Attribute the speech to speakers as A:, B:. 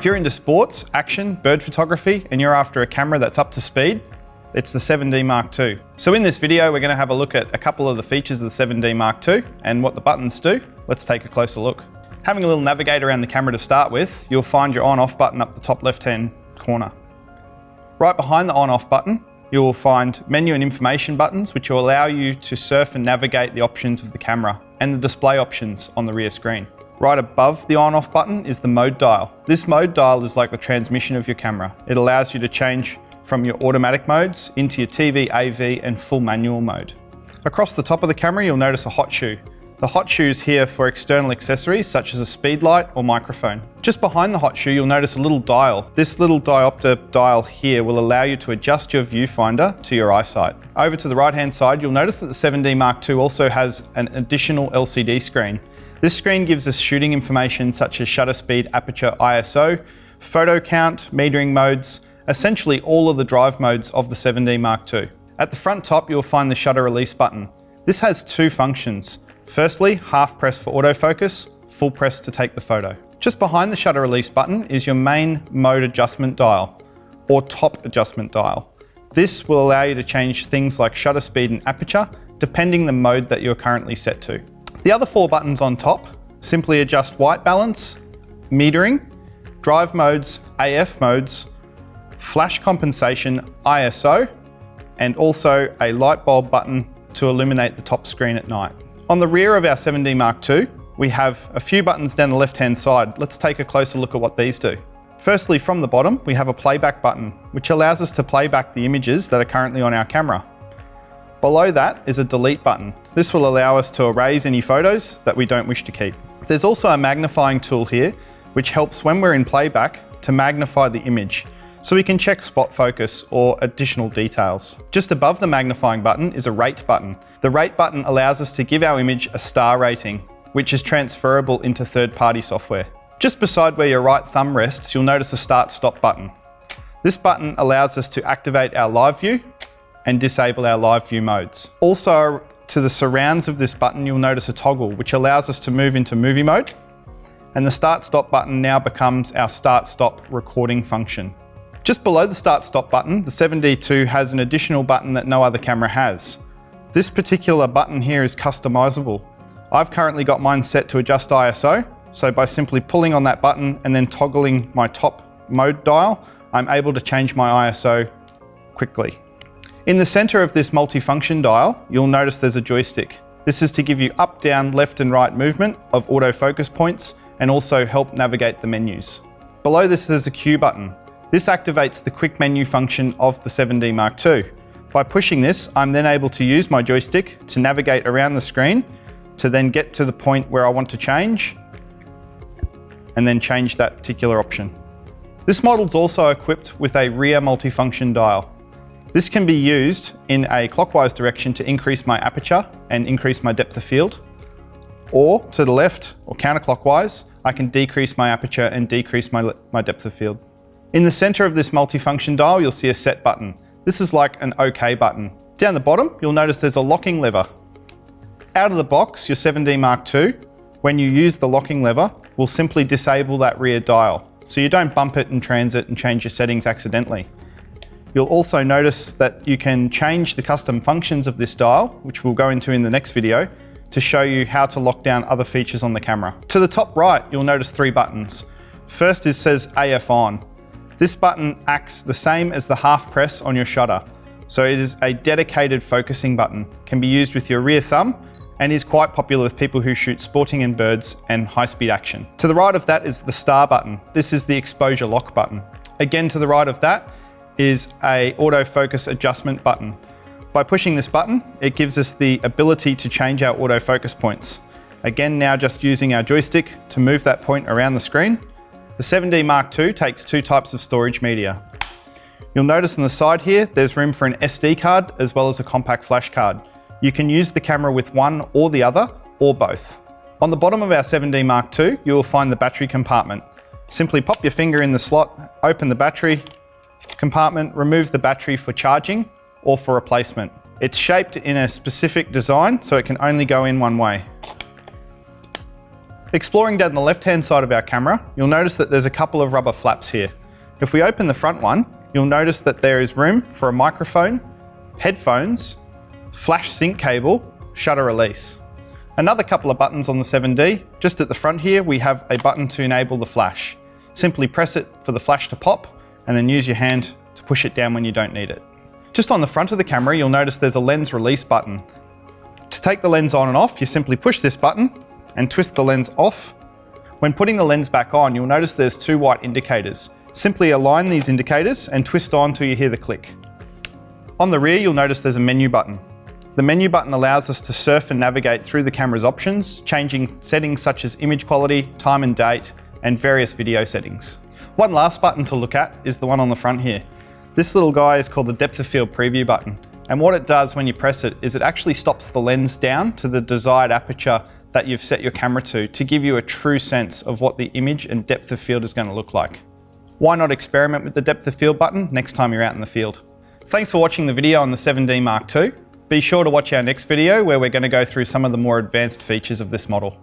A: If you're into sports, action, bird photography, and you're after a camera that's up to speed, it's the 7D Mark II. So in this video, we're going to have a look at a couple of the features of the 7D Mark II and what the buttons do. Let's take a closer look. Having a little navigator around the camera to start with, you'll find your on-off button up the top left-hand corner. Right behind the on-off button, you will find menu and information buttons, which will allow you to surf and navigate the options of the camera and the display options on the rear screen. Right above the on-off button is the mode dial. This mode dial is like the transmission of your camera. It allows you to change from your automatic modes into your TV, AV and full manual mode. Across the top of the camera, you'll notice a hot shoe. The hot shoe is here for external accessories such as a speed light or microphone. Just behind the hot shoe, you'll notice a little dial. This little diopter dial here will allow you to adjust your viewfinder to your eyesight. Over to the right-hand side, you'll notice that the 7D Mark II also has an additional LCD screen. This screen gives us shooting information such as shutter speed, aperture, ISO, photo count, metering modes, essentially all of the drive modes of the 7D Mark II. At the front top, you'll find the shutter release button. This has two functions. Firstly, half press for autofocus, full press to take the photo. Just behind the shutter release button is your main mode adjustment dial, or top adjustment dial. This will allow you to change things like shutter speed and aperture, depending the mode that you're currently set to. The other four buttons on top simply adjust white balance, metering, drive modes, AF modes, flash compensation, ISO, and also a light bulb button to illuminate the top screen at night. On the rear of our 7D Mark II, we have a few buttons down the left-hand side. Let's take a closer look at what these do. Firstly, from the bottom, we have a playback button, which allows us to play back the images that are currently on our camera. Below that is a delete button. This will allow us to erase any photos that we don't wish to keep. There's also a magnifying tool here, which helps when we're in playback to magnify the image, so we can check spot focus or additional details. Just above the magnifying button is a rate button. The rate button allows us to give our image a star rating, which is transferable into third-party software. Just beside where your right thumb rests, you'll notice a start-stop button. This button allows us to activate our live view and disable our live view modes. Also, to the surrounds of this button, you'll notice a toggle, which allows us to move into movie mode. And the start-stop button now becomes our start-stop recording function. Just below the start-stop button, the 7D II has an additional button that no other camera has. This particular button here is customizable. I've currently got mine set to adjust ISO, so by simply pulling on that button and then toggling my top mode dial, I'm able to change my ISO quickly. In the center of this multifunction dial, you'll notice there's a joystick. This is to give you up, down, left and right movement of autofocus points and also help navigate the menus. Below this there's a Q button. This activates the quick menu function of the 7D Mark II. By pushing this, I'm then able to use my joystick to navigate around the screen to then get to the point where I want to change and then change that particular option. This model is also equipped with a rear multifunction dial. This can be used in a clockwise direction to increase my aperture and increase my depth of field, or to the left or counterclockwise, I can decrease my aperture and decrease my depth of field. In the center of this multifunction dial, you'll see a set button. This is like an OK button. Down the bottom, you'll notice there's a locking lever. Out of the box, your 7D Mark II, when you use the locking lever, will simply disable that rear dial, so you don't bump it in transit and change your settings accidentally. You'll also notice that you can change the custom functions of this dial, which we'll go into in the next video, to show you how to lock down other features on the camera. To the top right, you'll notice three buttons. First says AF on. This button acts the same as the half press on your shutter. So it is a dedicated focusing button, can be used with your rear thumb and is quite popular with people who shoot sporting and birds and high-speed action. To the right of that is the star button. This is the exposure lock button. Again, to the right of that is a autofocus adjustment button. By pushing this button, it gives us the ability to change our autofocus points. Again, now just using our joystick to move that point around the screen. The 7D Mark II takes two types of storage media. You'll notice on the side here, there's room for an SD card as well as a compact flash card. You can use the camera with one or the other, or both. On the bottom of our 7D Mark II, you will find the battery compartment. Simply pop your finger in the slot, open the battery compartment, remove the battery for charging or for replacement. It's shaped in a specific design, so it can only go in one way. Exploring down the left-hand side of our camera, you'll notice that there's a couple of rubber flaps here. If we open the front one, you'll notice that there is room for a microphone, headphones, flash sync cable, shutter release. Another couple of buttons on the 7D. Just at the front here, we have a button to enable the flash. Simply press it for the flash to pop and then use your hand to push it down when you don't need it. Just on the front of the camera, you'll notice there's a lens release button. To take the lens on and off, you simply push this button and twist the lens off. When putting the lens back on, you'll notice there's two white indicators. Simply align these indicators and twist on till you hear the click. On the rear, you'll notice there's a menu button. The menu button allows us to surf and navigate through the camera's options, changing settings such as image quality, time and date, and various video settings. One last button to look at is the one on the front here. This little guy is called the depth of field preview button. And what it does when you press it is it actually stops the lens down to the desired aperture that you've set your camera to give you a true sense of what the image and depth of field is going to look like. Why not experiment with the depth of field button next time you're out in the field? Thanks for watching the video on the 7D Mark II. Be sure to watch our next video where we're going to go through some of the more advanced features of this model.